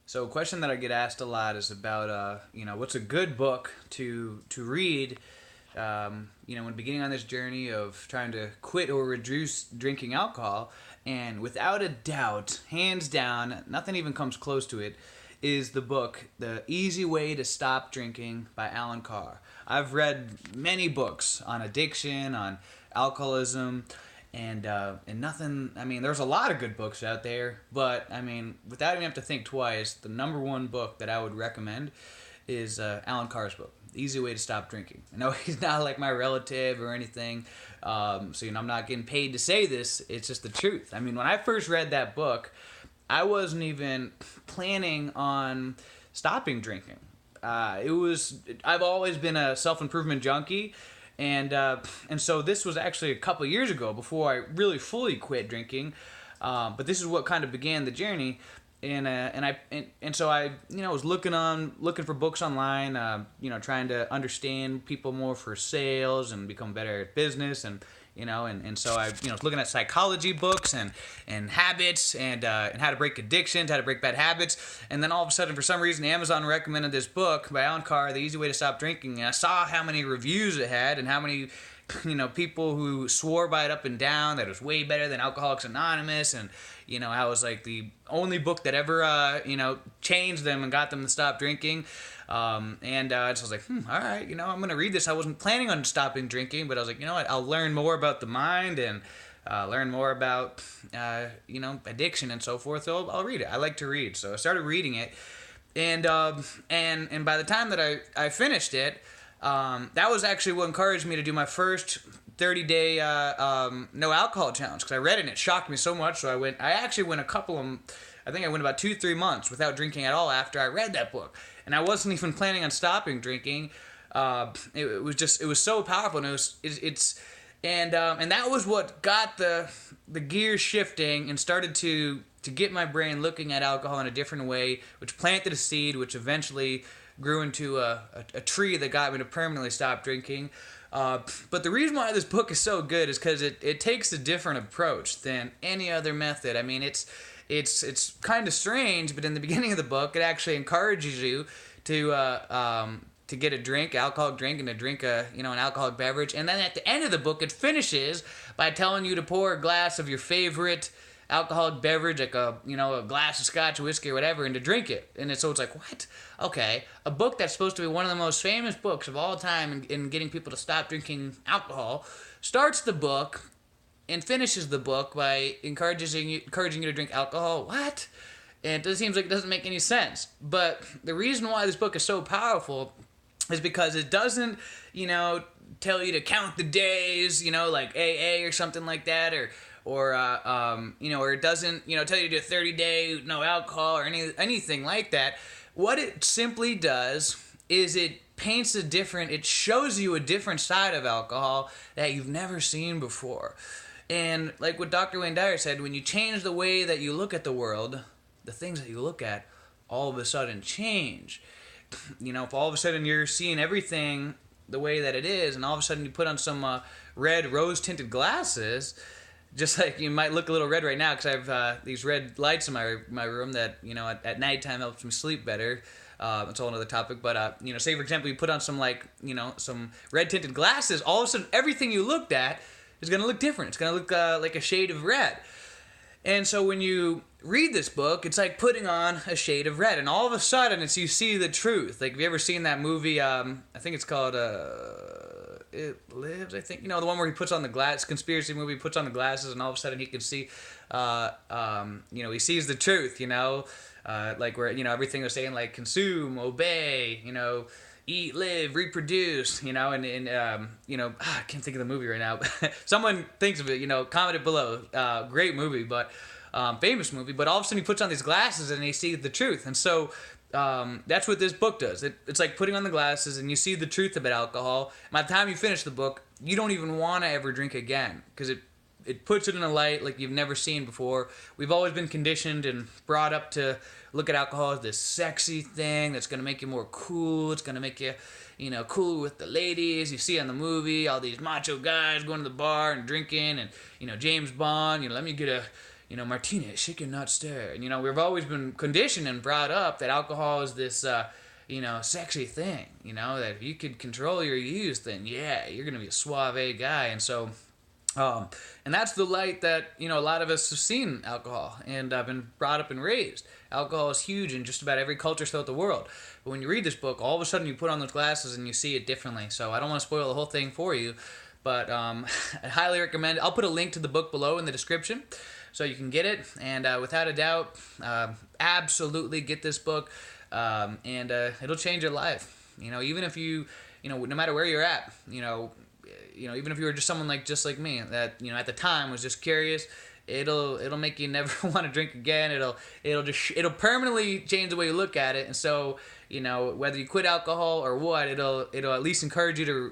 So a question that I get asked a lot is about, what's a good book to read, when beginning on this journey of trying to quit or reduce drinking alcohol. And without a doubt, hands down, nothing even comes close to it, is the book The Easy Way to Stop Drinking by Alan Carr. I've read many books on addiction, on alcoholism, and nothing. I mean, there's a lot of good books out there, but I mean, without even have to think twice, the number one book that I would recommend is Alan Carr's book, The Easy Way to Stop Drinking. I know he's not like my relative or anything, so I'm not getting paid to say this. It's just the truth. I mean, when I first read that book, I wasn't even planning on stopping drinking. I've always been a self-improvement junkie, and so this was actually a couple years ago before I really fully quit drinking. But this is what kind of began the journey, and so I was looking for books online, trying to understand people more for sales and become better at business, and so I was looking at psychology books and habits and how to break addictions, how to break bad habits, and then all of a sudden, for some reason, Amazon recommended this book by Alan Carr, The Easy Way to Stop Drinking, and I saw how many reviews it had and how many people who swore by it up and down, that it was way better than Alcoholics Anonymous, and I was like the only book that ever changed them and got them to stop drinking. So I was like, all right, I'm going to read this. I wasn't planning on stopping drinking, but I was like, you know what, I'll learn more about the mind and learn more about, addiction and so forth. So I'll read it. I like to read. So I started reading it. And by the time that I finished it, that was actually what encouraged me to do my first 30-day no alcohol challenge, because I read it and it shocked me so much. So I actually went I think I went about 2-3 months without drinking at all after I read that book. And I wasn't even planning on stopping drinking. It was so powerful, and and that was what got the gears shifting and started to get my brain looking at alcohol in a different way, which planted a seed, which eventually grew into a tree that got me to permanently stop drinking. But the reason why this book is so good is because it takes a different approach than any other method. I mean, it's kind of strange, but in the beginning of the book, it actually encourages you to get a drink, alcoholic drink, and to drink an alcoholic beverage. And then at the end of the book, it finishes by telling you to pour a glass of your favorite alcoholic beverage, like a glass of scotch, whiskey, or whatever, and to drink it. And so it's like, what? Okay, a book that's supposed to be one of the most famous books of all time in getting people to stop drinking alcohol starts the book and finishes the book by encouraging you to drink alcohol. What? And it seems like it doesn't make any sense. But the reason why this book is so powerful is because it doesn't, tell you to count the days, like AA or something like that, or it doesn't, tell you to do a 30-day no alcohol or anything like that. What it simply does is it shows you a different side of alcohol that you've never seen before. And like what Dr. Wayne Dyer said, when you change the way that you look at the world, the things that you look at all of a sudden change. If all of a sudden you're seeing everything the way that it is, and all of a sudden you put on some red rose-tinted glasses, just like you might look a little red right now because I have these red lights in my room that, at nighttime helps me sleep better. It's a whole other topic, but, say, for example, you put on some red-tinted glasses, all of a sudden everything you looked at is going to look different. It's going to look like a shade of red. And so when you read this book, it's like putting on a shade of red, and all of a sudden you see the truth. Like, have you ever seen that movie, I think it's called It Lives, I think, the one where he puts on the glass, conspiracy movie, puts on the glasses, and all of a sudden he can see, he sees the truth, like where, everything was saying, like, consume, obey, eat, live, reproduce, I can't think of the movie right now. Someone thinks of it, comment it below. Great movie, but famous movie. But all of a sudden he puts on these glasses and he sees the truth. And so that's what this book does. It's like putting on the glasses and you see the truth about alcohol. By the time you finish the book, you don't even want to ever drink again because it puts it in a light like you've never seen before. We've always been conditioned and brought up to look at alcohol as this sexy thing that's going to make you more cool. It's going to make you, cool with the ladies. You see on the movie all these macho guys going to the bar and drinking and, James Bond, let me get a, Martinez, shaken not stir. And we've always been conditioned and brought up that alcohol is this sexy thing. That if you could control your use, then yeah, you're gonna be a suave guy. And so and that's the light that a lot of us have seen alcohol and been brought up and raised. Alcohol is huge in just about every culture throughout the world. But when you read this book, all of a sudden you put on those glasses and you see it differently. So I don't want to spoil the whole thing for you, but I highly recommend it. I'll put a link to the book below in the description so you can get it. And without a doubt, absolutely get this book, and it'll change your life. Even if you, no matter where you're at, even if you were just someone just like me that at the time was just curious, it'll make you never want to drink again. It'll permanently change the way you look at it. And so whether you quit alcohol or what, it'll at least encourage you to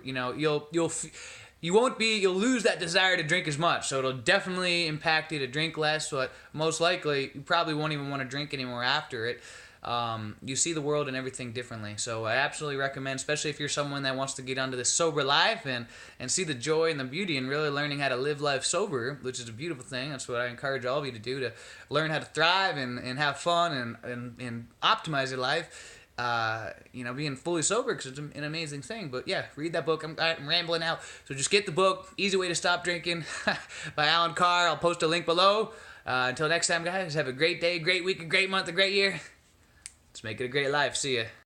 you'll lose that desire to drink as much. So it'll definitely impact you to drink less, but most likely you probably won't even want to drink anymore after it. You see the world and everything differently. So I absolutely recommend, especially if you're someone that wants to get onto this sober life and see the joy and the beauty and really learning how to live life sober, which is a beautiful thing. That's what I encourage all of you to do, to learn how to thrive and have fun and optimize your life. Being fully sober, because it's an amazing thing. But yeah, read that book. I'm rambling out. So just get the book, Easy Way to Stop Drinking by Alan Carr. I'll post a link below. Until next time, guys, have a great day, great week, a great month, a great year. Let's make it a great life. See ya.